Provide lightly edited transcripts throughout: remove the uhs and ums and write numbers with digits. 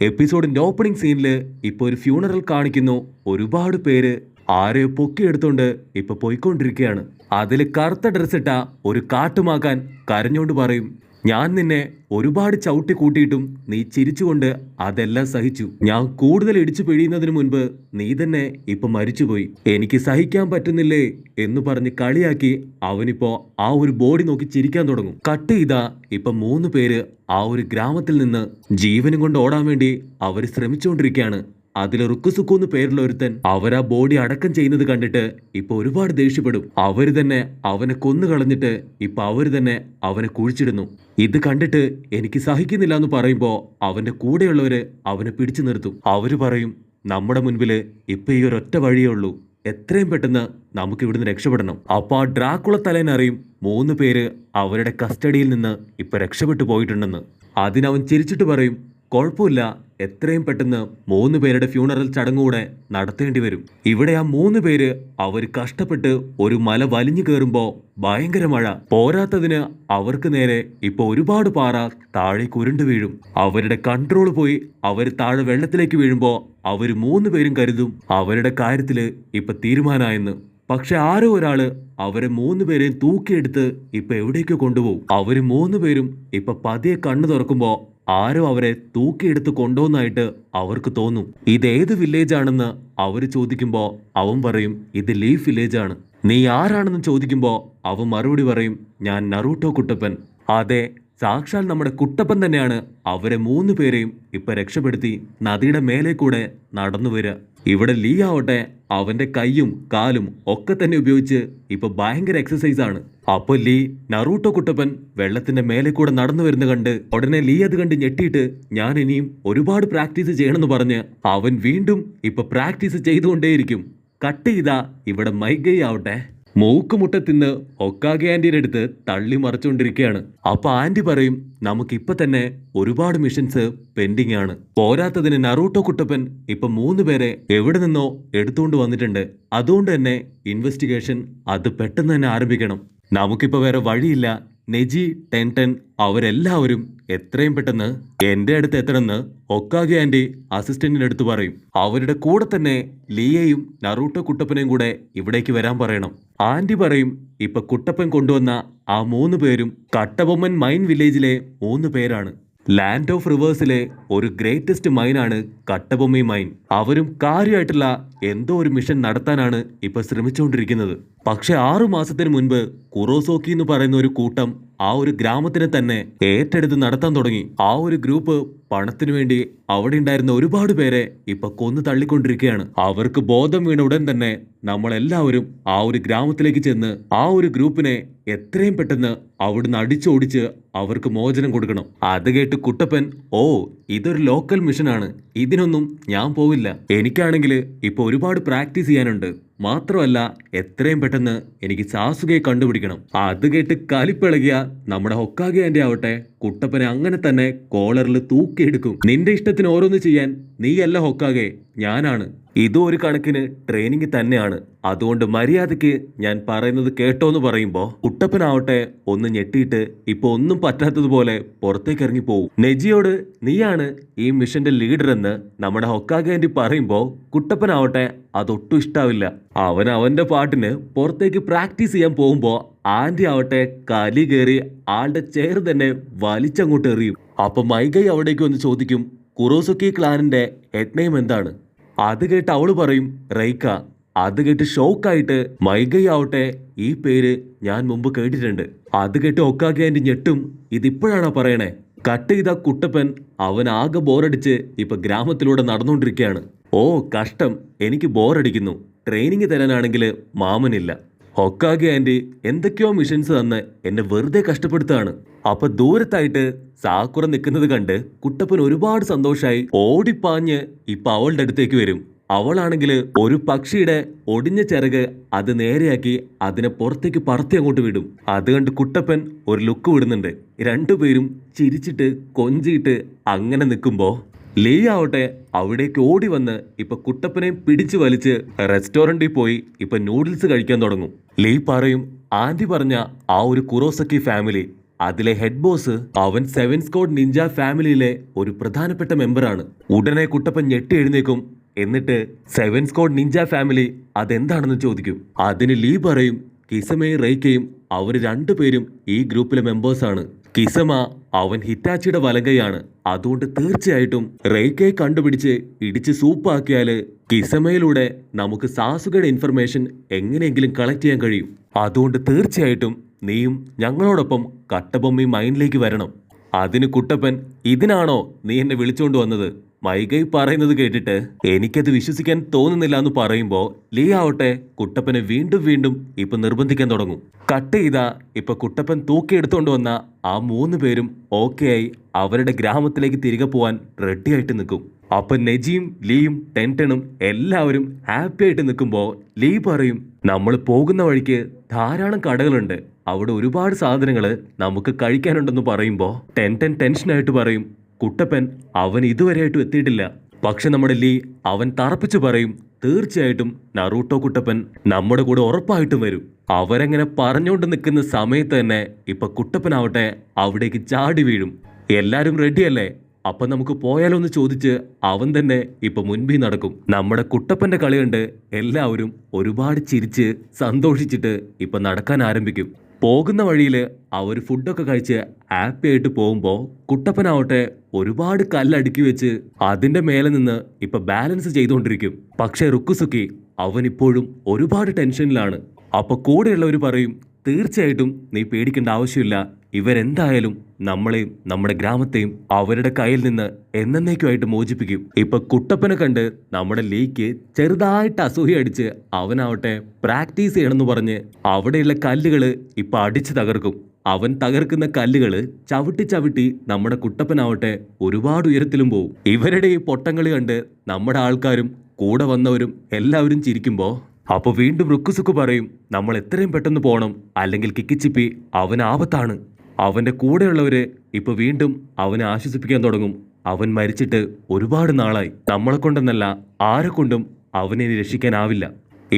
എപ്പിസോഡിന്റെ opening സീനില് ഇപ്പൊ ഒരു funeral കാണിക്കുന്നു. ഒരുപാട് പേര് ആരെയോ പൊക്കിയെടുത്തോണ്ട് ഇപ്പൊ പോയിക്കൊണ്ടിരിക്കുകയാണ്. അതില് കറുത്ത ഡ്രസ് ഇട്ട ഒരു കാട്ടുമാക്കാൻ കരഞ്ഞോണ്ട് പറയും, ഞാൻ നിന്നെ ഒരുപാട് ചവിട്ടി കൂട്ടിയിട്ടും നീ ചിരിച്ചുകൊണ്ട് അതെല്ലാം സഹിച്ചു. ഞാൻ കൂടുതൽ ഇടിച്ചു പിഴിയുന്നതിന് മുൻപ് നീ തന്നെ ഇപ്പൊ മരിച്ചുപോയി. എനിക്ക് സഹിക്കാൻ പറ്റുന്നില്ലേ എന്ന് പറഞ്ഞ് കളിയാക്കി അവനിപ്പോ ആ ഒരു ബോഡി നോക്കി ചിരിക്കാൻ തുടങ്ങും. കട്ട് ചെയ്താ ഇപ്പൊ 3 പേര് ആ ഒരു ഗ്രാമത്തിൽ നിന്ന് ജീവനും കൊണ്ട് ഓടാൻ വേണ്ടി അവര് ശ്രമിച്ചുകൊണ്ടിരിക്കുകയാണ്. അതിൽ റുക്കുസുക്കുന്ന് പേരുള്ള ഒരുത്തൻ അവരാ ബോഡി അടക്കം ചെയ്യുന്നത് കണ്ടിട്ട് ഇപ്പൊ ഒരുപാട് ദേഷ്യപ്പെടും. അവര് തന്നെ അവനെ കൊന്നു കളഞ്ഞിട്ട് ഇപ്പൊ അവര് തന്നെ അവനെ കുഴിച്ചിടുന്നു. ഇത് കണ്ടിട്ട് എനിക്ക് സഹിക്കുന്നില്ല എന്ന് പറയുമ്പോ അവന്റെ കൂടെയുള്ളവര് അവനെ പിടിച്ചു നിർത്തും. അവര് പറയും, നമ്മുടെ മുൻപില് ഇപ്പൊ ഈ ഒരൊറ്റ വഴിയേ ഉള്ളൂ, എത്രയും പെട്ടെന്ന് നമുക്ക് ഇവിടുന്ന് രക്ഷപ്പെടണം. അപ്പൊ ആ ഡ്രാക്കുള തലേനറിയും 3 പേര് അവരുടെ കസ്റ്റഡിയിൽ നിന്ന് ഇപ്പൊ രക്ഷപ്പെട്ടു പോയിട്ടുണ്ടെന്ന്. അതിനവൻ ചിരിച്ചിട്ട് പറയും, കുഴപ്പമില്ല, എത്രയും പെട്ടെന്ന് 3 പേരുടെ ഫ്യൂണറൽ ചടങ്ങുകൂടെ നടത്തേണ്ടി വരും. ഇവിടെ ആ 3 പേര് അവർ കഷ്ടപ്പെട്ട് ഒരു മല വലിഞ്ഞു കയറുമ്പോ ഭയങ്കര മഴ പോരാത്തതിന് അവർക്ക് നേരെ ഇപ്പൊ ഒരുപാട് പാറ താഴെ ഉരുണ്ടു വീഴും. അവരുടെ കൺട്രോൾ പോയി അവർ താഴെ വെള്ളത്തിലേക്ക് വീഴുമ്പോ അവര് 3 പേരും കരുതും അവരുടെ കാര്യത്തില് ഇപ്പൊ തീരുമാനമായെന്ന്. പക്ഷെ ആരോ ഒരാള് അവരെ 3 പേരെയും തൂക്കിയെടുത്ത് ഇപ്പൊ എവിടേക്കോ കൊണ്ടുപോകും. അവര് 3 പേരും ഇപ്പൊ പതിയെ കണ്ണു തുറക്കുമ്പോ ആരോ അവരെ തൂക്കിയെടുത്ത് കൊണ്ടുപോകുന്നതായിട്ട് അവർക്ക് തോന്നും. ഇതേത് വില്ലേജ് ആണെന്ന് അവര് ചോദിക്കുമ്പോ അവൻ പറയും, ഇത് ലീഫ് വില്ലേജ് ആണ്. നീ ആരാണെന്ന് ചോദിക്കുമ്പോ അവൻ മറുപടി പറയും, ഞാൻ നറൂട്ടോ കുട്ടപ്പൻ. അതെ, സാക്ഷാൽ നമ്മുടെ കുട്ടപ്പൻ തന്നെയാണ് അവരെ 3 പേരെയും ഇപ്പൊ രക്ഷപ്പെടുത്തി നദിയുടെ മേലെ കൂടെ നടന്നു വരിക. ഇവിടെ ലീ ആവട്ടെ അവന്റെ കൈയും കാലും ഒക്കെ തന്നെ ഉപയോഗിച്ച് ഇപ്പൊ ഭയങ്കര എക്സസൈസ് ആണ്. അപ്പൊ ലീ നറൂട്ടോ കുട്ടപ്പൻ വെള്ളത്തിന്റെ മേലെ കൂടെ നടന്നു വരുന്ന കണ്ട് ഉടനെ ലീ അത് കണ്ട് ഞെട്ടിയിട്ട് ഞാൻ ഇനിയും ഒരുപാട് പ്രാക്ടീസ് ചെയ്യണമെന്ന് പറഞ്ഞ് അവൻ വീണ്ടും ഇപ്പൊ പ്രാക്ടീസ് ചെയ്തുകൊണ്ടേയിരിക്കും. കട്ട് ചെയ്താ ഇവിടെ മൈഗൈ ആവട്ടെ മൂക്കുമുട്ടത്തിന്ന് ഒക്കാകെ ആന്റിയുടെ അടുത്ത് തള്ളി മറിച്ചുകൊണ്ടിരിക്കുകയാണ്. അപ്പൊ ആന്റി പറയും, നമുക്കിപ്പൊ തന്നെ ഒരുപാട് മിഷൻസ് പെൻഡിങ് ആണ്. പോരാത്തതിന് നറൂട്ടോ കുട്ടപ്പൻ ഇപ്പൊ 3 പേരെ എവിടെ നിന്നോ എടുത്തുകൊണ്ട് വന്നിട്ടുണ്ട്. അതുകൊണ്ട് തന്നെ ഇൻവെസ്റ്റിഗേഷൻ അത് പെട്ടെന്ന് തന്നെ ആരംഭിക്കണം. നമുക്കിപ്പോ വേറെ വഴിയില്ല. നെജി, ടെൻടെൻ അവരെല്ലാവരും എത്രയും പെട്ടെന്ന് എന്റെ അടുത്ത് എത്തണമെന്ന് ഒക്കാകെ ആന്റി അസിസ്റ്റന്റിന്റെ അടുത്ത് പറയും. അവരുടെ കൂടെ തന്നെ ലീയയും നറൂട്ടോ കുട്ടപ്പനെയും കൂടെ ഇവിടേക്ക് വരാൻ പറയണം. ആന്റി പറയും, ഇപ്പൊ കുട്ടപ്പൻ കൊണ്ടുവന്ന ആ 3 പേരും കട്ടബൊമ്മൻ മൈൻ വില്ലേജിലെ 3 പേരാണ്. ലാൻഡ് ഓഫ് റിവേഴ്സിലെ ഒരു ഗ്രേറ്റസ്റ്റ് മൈനാണ് കട്ടബൊമ്മി മൈൻ. അവരും കാര്യമായിട്ടുള്ള എന്തോ ഒരു മിഷൻ നടത്താനാണ് ഇപ്പൊ ശ്രമിച്ചുകൊണ്ടിരിക്കുന്നത്. പക്ഷെ 6 മാസത്തിന് മുൻപ് കുറോസോക്കി എന്ന് പറയുന്ന ഒരു കൂട്ടം ആ ഒരു ഗ്രാമത്തിനെ തന്നെ ഏറ്റെടുത്ത് നടത്താൻ തുടങ്ങി. ആ ഒരു ഗ്രൂപ്പ് പണത്തിനു വേണ്ടി അവിടെ ഉണ്ടായിരുന്ന ഒരുപാട് പേരെ ഇപ്പൊ കൊന്നു തള്ളിക്കൊണ്ടിരിക്കുകയാണ്. അവർക്ക് ബോധം വീണ ഉടൻ തന്നെ നമ്മളെല്ലാവരും ആ ഒരു ഗ്രാമത്തിലേക്ക് ചെന്ന് ആ ഒരു ഗ്രൂപ്പിനെ എത്രയും പെട്ടെന്ന് അവിടുന്ന് അടിച്ചോടിച്ച് അവർക്ക് മോചനം കൊടുക്കണം. അത് കേട്ട് കുട്ടപ്പൻ, ഓ ഇതൊരു ലോക്കൽ മിഷനാണ്, ഇതിനൊന്നും ഞാൻ പോവില്ല. എനിക്കാണെങ്കിൽ ഇപ്പൊ ഒരുപാട് പ്രാക്ടീസ് ചെയ്യാനുണ്ട്. മാത്രമല്ല എത്രയും പെട്ടെന്ന് എനിക്ക് സാസുകയെ കണ്ടുപിടിക്കണം. അത് കേട്ട് കലിപ്പിളകിയ നമ്മുടെ ഹൊക്കാഗെ ആന്റി ആവട്ടെ കുട്ടപ്പനെ അങ്ങനെ തന്നെ കോളറിൽ തൂക്കിയെടുക്കും. നിന്റെ ഇഷ്ടത്തിന് ഓരോന്ന് ചെയ്യാൻ നീയല്ല ഹൊക്കാഗെ, ഞാനാണ്. ഇതും ഒരു കണക്കിന് ട്രെയിനിങ് തന്നെയാണ്. അതുകൊണ്ട് മര്യാദയ്ക്ക് ഞാൻ പറയുന്നത് കേട്ടോന്ന് പറയുമ്പോ കുട്ടപ്പനാവട്ടെ ഒന്ന് ഞെട്ടിയിട്ട് ഇപ്പൊ ഒന്നും പറ്റാത്തതുപോലെ പുറത്തേക്ക് ഇറങ്ങി പോവും. നെജിയോട് നീയാണ് ഈ മിഷന്റെ ലീഡർ എന്ന് നമ്മുടെ ഹൊക്കാഗെ ആന്റി പറയുമ്പോ കുട്ടപ്പനാവട്ടെ അതൊട്ടും ഇഷ്ടാവില്ല. അവന്റെ പാട്ടിന് പുറത്തേക്ക് പ്രാക്ടീസ് ചെയ്യാൻ പോകുമ്പോ ആന്റി ആവട്ടെ കലി കയറി ആളുടെ ചെയർ തന്നെ വലിച്ചങ്ങോട്ട് എറിയും. അപ്പൊ മൈഗൈ അവിടേക്ക് വന്ന് ചോദിക്കും, കുറോസൊക്കി ക്ലാനിന്റെ ഹെഡ് നെയിം എന്താണ്? അത് കേട്ട് അവള് പറയും, റൈക്ക. അത് കേട്ട് ഷോക്കായിട്ട് മൈഗൈ ആവട്ടെ ഈ പേര് ഞാൻ മുമ്പ് കേട്ടിട്ടുണ്ട്. അത് കേട്ട് ഒക്കാകെ ആന്റി ഞെട്ടും, ഇതിപ്പോഴാണോ പറയണേ? കട്ട് ചെയ്ത കുട്ടപ്പൻ അവൻ ആകെ ബോറടിച്ച് ഇപ്പൊ ഗ്രാമത്തിലൂടെ നടന്നുകൊണ്ടിരിക്കുകയാണ്. ഓ കഷ്ടം, എനിക്ക് ബോറടിക്കുന്നു. ട്രെയിനിങ് തരാനാണെങ്കിൽ മാമനില്ല. ഹൊക്കാഗെ ആന്റി എന്തൊക്കെയോ മിഷൻസ് തന്ന് എന്നെ വെറുതെ കഷ്ടപ്പെടുത്താണ്. അപ്പൊ ദൂരത്തായിട്ട് സാക്കുറ നിൽക്കുന്നത് കണ്ട് കുട്ടപ്പൻ ഒരുപാട് സന്തോഷായി ഓടിപ്പാഞ്ഞ് ഇപ്പൊ അവളുടെ അടുത്തേക്ക് വരും. അവളാണെങ്കിൽ ഒരു പക്ഷിയുടെ ഒടിഞ്ഞ ചിറക് അത് നേരെയാക്കി അതിനെ പുറത്തേക്ക് പറത്തി അങ്ങോട്ട് വിടും. അത് കണ്ട് കുട്ടപ്പൻ ഒരു ലുക്ക് വിടുന്നുണ്ട്. 2 പേരും ചിരിച്ചിട്ട് കൊഞ്ചിയിട്ട് അങ്ങനെ നിൽക്കുമ്പോ ലീ ആവട്ടെ അവിടേക്ക് ഓടി വന്ന് ഇപ്പൊ കുട്ടപ്പനെ പിടിച്ചു വലിച്ച് റെസ്റ്റോറന്റിൽ പോയി ഇപ്പൊ നൂഡിൽസ് കഴിക്കാൻ തുടങ്ങും. ലീ പറയും, ആന്റി പറഞ്ഞ ആ ഒരു കുറോസക്കി ഫാമിലി അതിലെ ഹെഡ് ബോസ് അവൻ 7 സ്ക്വാഡ് നിഞ്ച ഫാമിലിയിലെ ഒരു പ്രധാനപ്പെട്ട മെമ്പറാണ്. ഉടനെ കുട്ടപ്പൻ ഞെട്ടി എഴുന്നേക്കും. എന്നിട്ട് 7 സ്ക്വാഡ് നിഞ്ച ഫാമിലി അതെന്താണെന്ന് ചോദിക്കും. അതിന് ലീ പറയും കിസമയും റെയ്ക്കയും അവർ രണ്ടുപേരും ഈ ഗ്രൂപ്പിലെ മെമ്പേഴ്സാണ്. കിസമ അവൻ ഹിറ്റാച്ചിയുടെ വലങ്കയാണ്. അതുകൊണ്ട് തീർച്ചയായിട്ടും റെയ്ക്കയെ കണ്ടുപിടിച്ച് ഇടിച്ച് സൂപ്പാക്കിയാല് കിസമയിലൂടെ നമുക്ക് സാസുകയുടെ ഇൻഫർമേഷൻ എങ്ങനെയെങ്കിലും കളക്ട് ചെയ്യാൻ കഴിയും. അതുകൊണ്ട് തീർച്ചയായിട്ടും നീയും ഞങ്ങളോടൊപ്പം കട്ടബൊമ്മി മൈനിലേക്ക് വരണം. അതിന് കുട്ടപ്പൻ, ഇതിനാണോ നീ എന്നെ വിളിച്ചോണ്ട് വന്നത്? മൈഗൈ പറയുന്നത് കേട്ടിട്ട് എനിക്കത് വിശ്വസിക്കാൻ തോന്നുന്നില്ല എന്ന് പറയുമ്പോ ലീ ആവട്ടെ കുട്ടപ്പനെ വീണ്ടും വീണ്ടും ഇപ്പൊ നിർബന്ധിക്കാൻ തുടങ്ങും. കട്ട് ചെയ്താ ഇപ്പൊ കുട്ടപ്പൻ തൂക്കിയെടുത്തോണ്ട് വന്ന ആ 3 പേരും ഓക്കെ ആയി അവരുടെ ഗ്രാമത്തിലേക്ക് തിരികെ പോവാൻ റെഡി ആയിട്ട് നിൽക്കും. അപ്പൊ നെജിയും ലീയും ടെൻടണും എല്ലാവരും ഹാപ്പി ആയിട്ട് നിൽക്കുമ്പോ ലീ പറയും, നമ്മൾ പോകുന്ന വഴിക്ക് ധാരാളം കടകളുണ്ട്, അവിടെ ഒരുപാട് സാധനങ്ങള് നമുക്ക് കഴിക്കാനുണ്ടെന്ന് പറയുമ്പോ ടെൻടൺ ടെൻഷനായിട്ട് പറയും, കുട്ടപ്പൻ അവൻ ഇതുവരെയായിട്ടും എത്തിയിട്ടില്ല. പക്ഷെ നമ്മുടെ ലീ അവൻ തറപ്പിച്ചു പറയും, തീർച്ചയായിട്ടും നറൂട്ടോ കുട്ടപ്പൻ നമ്മുടെ കൂടെ ഉറപ്പായിട്ടും വരും. അവരങ്ങനെ പറഞ്ഞുകൊണ്ട് നിൽക്കുന്ന സമയത്ത് തന്നെ ഇപ്പൊ കുട്ടപ്പനാവട്ടെ അവിടേക്ക് ചാടി വീഴും. എല്ലാരും റെഡിയല്ലേ, അപ്പൊ നമുക്ക് പോയാലോ എന്ന് ചോദിച്ച് അവൻ തന്നെ ഇപ്പൊ മുൻപിൽ നടക്കും. നമ്മുടെ കുട്ടപ്പന്റെ കളി കണ്ട് എല്ലാവരും ഒരുപാട് ചിരിച്ച് സന്തോഷിച്ചിട്ട് ഇപ്പൊ നടക്കാൻ ആരംഭിക്കും. പോകുന്ന വഴിയില് അവർ ഫുഡൊക്കെ കഴിച്ച് ഹാപ്പി ആയിട്ട് പോകുമ്പോ കുട്ടപ്പനാവട്ടെ ഒരുപാട് കല്ലടുക്കി വെച്ച് അതിന്റെ മേലെ നിന്ന് ഇപ്പൊ ബാലൻസ് ചെയ്തുകൊണ്ടിരിക്കും. പക്ഷെ റുക്കുസുക്കി അവൻ ഇപ്പോഴും ഒരുപാട് ടെൻഷനിലാണ്. അപ്പൊ കൂടെയുള്ളവർ പറയും, തീർച്ചയായിട്ടും നീ പേടിക്കേണ്ട ആവശ്യമില്ല, ഇവരെന്തായാലും നമ്മളെയും നമ്മുടെ ഗ്രാമത്തെയും അവരുടെ കയ്യിൽ നിന്ന് എന്നേക്കുമായിട്ട് മോചിപ്പിക്കും. ഇപ്പൊ കുട്ടപ്പനെ കണ്ട് നമ്മുടെ ലീക്ക് ചെറുതായിട്ട് അസൂയ അടിച്ച് അവനാവട്ടെ പ്രാക്ടീസ് ചെയ്യണമെന്ന് പറഞ്ഞ് അവിടെയുള്ള കല്ലുകള് ഇപ്പൊ അടിച്ച് തകർക്കും. അവൻ തകർക്കുന്ന കല്ലുകള് ചവിട്ടി ചവിട്ടി നമ്മുടെ കുട്ടപ്പനാവട്ടെ ഒരുപാട് ഉയരത്തിലും പോവും. ഇവരുടെ ഈ പൊട്ടങ്ങളി കണ്ട് നമ്മുടെ ആൾക്കാരും കൂടെ വന്നവരും എല്ലാവരും ചിരിക്കുമ്പോ അപ്പൊ വീണ്ടും റുക്കുസുക്ക് പറയും, നമ്മൾ എത്രയും പെട്ടെന്ന് പോകണം, അല്ലെങ്കിൽ കിക്കിച്ചിപ്പി അവൻ ആപത്താണ്. അവന്റെ കൂടെയുള്ളവര് ഇപ്പൊ വീണ്ടും അവനെ ആശ്വസിപ്പിക്കാൻ തുടങ്ങും. അവൻ മരിച്ചിട്ട് ഒരുപാട് നാളായി, നമ്മളെ കൊണ്ടെന്നല്ല ആരെ കൊണ്ടും അവനെ രക്ഷിക്കാനാവില്ല.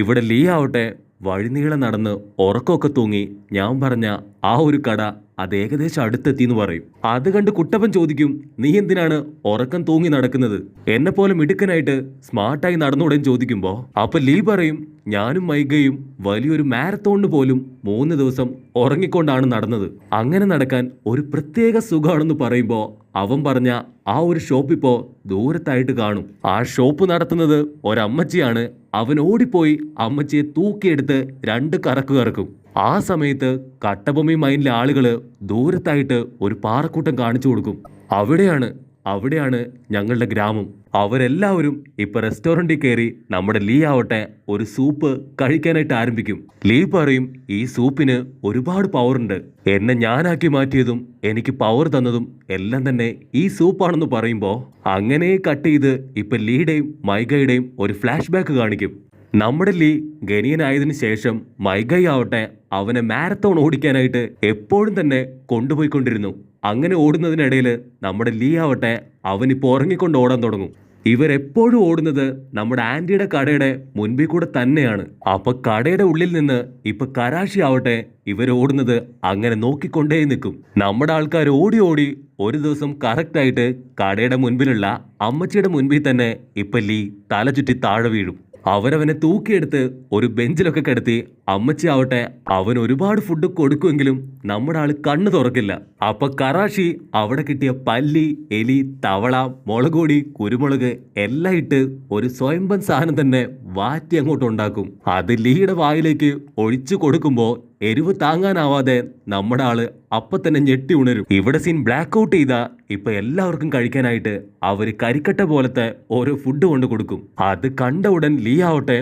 ഇവിടെ ലീ ആവട്ടെ വഴിനീളെ നടന്ന് ഉറക്കമൊക്കെ തൂങ്ങി ഞാൻ പറഞ്ഞ ആ ഒരു കട അത് ഏകദേശം അടുത്തെത്തിന്ന് പറയും. അത് കണ്ട് കുട്ടപ്പൻ ചോദിക്കും, നീ എന്തിനാണ് ഉറക്കം തൂങ്ങി നടക്കുന്നത്? എന്നെ പോലെ മിടുക്കനായിട്ട് സ്മാർട്ടായി നടന്നുകൂടെന്ന് ചോദിക്കുമ്പോ അപ്പൊ ലീ പറയും, ഞാനും മൈഗയും വലിയൊരു മാരത്തോണിന് പോലും 3 ദിവസം ഉറങ്ങിക്കൊണ്ടാണ് നടന്നത്. അങ്ങനെ നടക്കാൻ ഒരു പ്രത്യേക സുഖമാണെന്ന് പറയുമ്പോ അവൻ പറഞ്ഞ ആ ഒരു ഷോപ്പ് ഇപ്പോ ദൂരത്തായിട്ട് കാണും. ആ ഷോപ്പ് നടത്തുന്നത് ഒരമ്മച്ചിയാണ്. അവൻ ഓടിപ്പോയി അമ്മച്ചിയെ തൂക്കിയെടുത്ത് 2 കറക്ക് കറക്കും. ആ സമയത്ത് കട്ടബൊമ്മി മൈനിലെ ആളുകള് ദൂരത്തായിട്ട് ഒരു പാറക്കൂട്ടം കാണിച്ചു കൊടുക്കും. അവിടെയാണ് ഞങ്ങളുടെ ഗ്രാമം. അവരെല്ലാവരും ഇപ്പൊ റെസ്റ്റോറന്റിൽ കയറി നമ്മുടെ ലീ ആവട്ടെ ഒരു സൂപ്പ് കഴിക്കാനായിട്ട് ആരംഭിക്കും. ലീ പറയും, ഈ സൂപ്പിന് ഒരുപാട് പവറുണ്ട്, എന്നെ ഞാനാക്കി മാറ്റിയതും എനിക്ക് പവർ തന്നതും എല്ലാം തന്നെ ഈ സൂപ്പാണെന്ന് പറയുമ്പോ അങ്ങനെ കട്ട് ചെയ്ത് ഇപ്പൊ ലീയുടെയും മൈഗയുടെയും ഒരു ഫ്ലാഷ് ബാക്ക് കാണിക്കും. നമ്മുടെ ലീ ഗനിയനായതിനു ശേഷം മൈഗൈ ആവട്ടെ അവനെ മാരത്തോൺ ഓടിക്കാനായിട്ട് എപ്പോഴും തന്നെ കൊണ്ടുപോയിക്കൊണ്ടിരുന്നു. അങ്ങനെ ഓടുന്നതിനിടയിൽ നമ്മുടെ ലീ ആവട്ടെ അവനിപ്പോ ഉറങ്ങിക്കൊണ്ട് ഓടാൻ തുടങ്ങും. ഇവരെപ്പോഴും ഓടുന്നത് നമ്മുടെ ആന്റിയുടെ കടയുടെ മുൻപിൽ കൂടെ തന്നെയാണ്. അപ്പൊ കടയുടെ ഉള്ളിൽ നിന്ന് ഇപ്പൊ കരാശി ആവട്ടെ ഇവരോടുന്നത് അങ്ങനെ നോക്കിക്കൊണ്ടേ നിൽക്കും. നമ്മുടെ ആൾക്കാർ ഓടി ഓടി ഒരു ദിവസം കറക്റ്റായിട്ട് കടയുടെ മുൻപിലുള്ള അമ്മച്ചിയുടെ മുൻപിൽ തന്നെ ഇപ്പൊ ലീ തല ചുറ്റി താഴെ വീഴും. അവരവനെ തൂക്കിയെടുത്ത് ഒരു ബെഞ്ചിലൊക്കെ കിടത്തി അമ്മച്ചി ആവട്ടെ അവൻ ഒരുപാട് ഫുഡ് കൊടുക്കുമെങ്കിലും നമ്മുടെ ആള് കണ്ണു തുറക്കില്ല. അപ്പൊ കറാഷി അവിടെ കിട്ടിയ പല്ലി, എലി, തവള, മുളകുപൊടി, കുരുമുളക് എല്ലാം ഇട്ട് ഒരു സ്വയംഭം സാധനം തന്നെ വാറ്റി അങ്ങോട്ട് ഉണ്ടാക്കും. അത് ലീയുടെ വായിലേക്ക് ഒഴിച്ചു കൊടുക്കുമ്പോ എരിവ് താങ്ങാനാവാതെ നമ്മുടെ ആള് അപ്പൊ തന്നെ ഞെട്ടി ഉണരും. ഇവിടെ സീൻ ബ്ലാക്ക് ഔട്ട് ചെയ്താ ഇപ്പൊ എല്ലാവർക്കും കഴിക്കാനായിട്ട് അവര് കരിക്കട്ട പോലത്തെ ഓരോ ഫുഡ് കൊണ്ട് കൊടുക്കും. അത് കണ്ട ഉടൻ ലീ ആവട്ടെ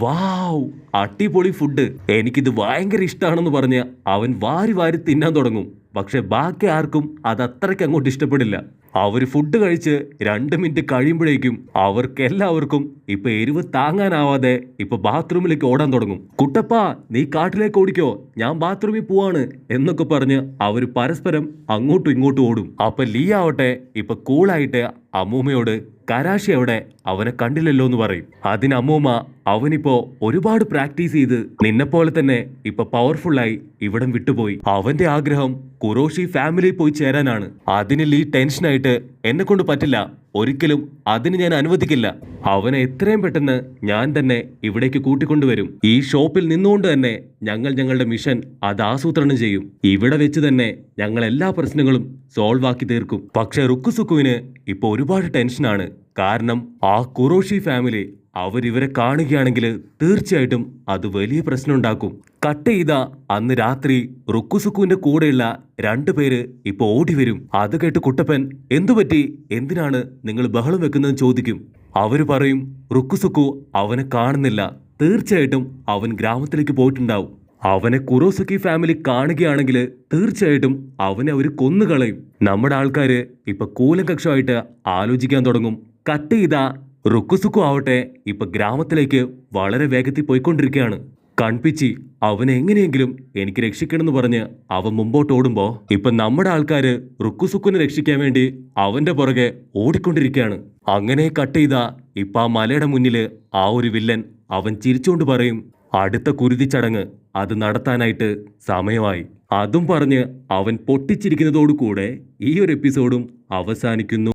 വാവ് അടിപൊളി ഫുഡ്, എനിക്കിത് ഭയങ്കര ഇഷ്ടമാണെന്ന് പറഞ്ഞ് അവൻ വാരി വാരി തിന്നാൻ തുടങ്ങും. പക്ഷെ ബാക്കി ആർക്കും അത് അത്രയ്ക്ക് അങ്ങോട്ട് ഇഷ്ടപ്പെടില്ല. അവര് ഫുഡ് കഴിച്ച് 2 മിനിറ്റ് കഴിയുമ്പോഴേക്കും അവർക്കെല്ലാവർക്കും ഇപ്പൊ എരിവ് താങ്ങാനാവാതെ ഇപ്പൊ ബാത്റൂമിലേക്ക് ഓടാൻ തുടങ്ങും. കുട്ടപ്പാ നീ കാട്ടിലേക്ക് ഓടിക്കോ, ഞാൻ ബാത്റൂമിൽ പോവാണ് എന്നൊക്കെ പറഞ്ഞ് അവര് പരസ്പരം അങ്ങോട്ടും ഇങ്ങോട്ടും ഓടും. അപ്പൊ ലീ ആവട്ടെ ഇപ്പൊ കൂളായിട്ട് അമ്മൂമ്മയോട് കരാശി അവിടെ അവനെ കണ്ടില്ലല്ലോ എന്ന് പറയും. അതിന് അമ്മൂമ്മ അവനിപ്പോ ഒരുപാട് പ്രാക്ടീസ് ചെയ്ത് നിന്നെപ്പോലെ തന്നെ ഇപ്പൊ പവർഫുള്ളായി ഇവിടം വിട്ടുപോയി. അവന്റെ ആഗ്രഹം കുറോഷി ഫാമിലി പോയി ചേരാനാണ്. അതിനിൽ ഈ ടെൻഷനായിട്ട് എന്നെ കൊണ്ട് പറ്റില്ല. ഒരിക്കലും അതിന് ഞാൻ അനുവദിക്കില്ല. അവനെ എത്രയും പെട്ടെന്ന് ഞാൻ തന്നെ ഇവിടേക്ക് കൂട്ടിക്കൊണ്ടുവരും. ഈ ഷോപ്പിൽ നിന്നുകൊണ്ട് തന്നെ ഞങ്ങളുടെ മിഷൻ അത് ആസൂത്രണം ചെയ്യും. ഇവിടെ വെച്ച് തന്നെ ഞങ്ങൾ എല്ലാ പ്രശ്നങ്ങളും സോൾവ് ആക്കി തീർക്കും. പക്ഷെ റുക്കുസുക്കുവിന് ഇപ്പൊ ഒരുപാട് ടെൻഷനാണ്. കാരണം ആ കുറോഷി ഫാമിലി അവരിവരെ കാണുകയാണെങ്കിൽ തീർച്ചയായിട്ടും അത് വലിയ പ്രശ്നം ഉണ്ടാക്കും. കട്ട് ചെയ്ത അന്ന് രാത്രി റുക്കുസുക്കുവിന്റെ കൂടെയുള്ള 2 പേര് ഇപ്പൊ ഓടി വരും. അത് കേട്ട് കുട്ടപ്പൻ എന്തുപറ്റി, എന്തിനാണ് നിങ്ങൾ ബഹളം വെക്കുന്നതെന്ന് ചോദിക്കും. അവര് പറയും റുക്കുസുക്കു അവനെ കാണുന്നില്ല, തീർച്ചയായിട്ടും അവൻ ഗ്രാമത്തിലേക്ക് പോയിട്ടുണ്ടാവും. അവനെ കുറോസുക്കി ഫാമിലി കാണുകയാണെങ്കിൽ തീർച്ചയായിട്ടും അവനെ അവര് കൊന്നുകളയും. നമ്മുടെ ആൾക്കാര് ഇപ്പൊ കൂലങ്കക്ഷമായിട്ട് ആലോചിക്കാൻ തുടങ്ങും. കട്ട് ചെയ്ത റുക്കുസുക്കു ആവട്ടെ ഇപ്പൊ ഗ്രാമത്തിലേക്ക് വളരെ വേഗത്തിൽ പോയിക്കൊണ്ടിരിക്കുകയാണ്. കൺപിച്ചി അവനെ എങ്ങനെയെങ്കിലും എനിക്ക് രക്ഷിക്കണമെന്ന് പറഞ്ഞ് അവൻ മുമ്പോട്ട് ഓടുമ്പോ ഇപ്പൊ നമ്മുടെ ആൾക്കാര് റുക്കുസുക്കുനെ രക്ഷിക്കാൻ വേണ്ടി അവന്റെ പുറകെ ഓടിക്കൊണ്ടിരിക്കുകയാണ്. അങ്ങനെ കട്ട് ചെയ്ത ഇപ്പൊ ആ മലയുടെ മുന്നില് ആ ഒരു വില്ലൻ അവൻ ചിരിച്ചുകൊണ്ട് പറയും, അടുത്ത കുരുതി ചടങ്ങ് അത് നടത്താനായിട്ട് സമയമായി. അതും പറഞ്ഞ് അവൻ പൊട്ടിച്ചിരിക്കുന്നതോടുകൂടെ ഈ ഒരു എപ്പിസോഡും അവസാനിക്കുന്നു.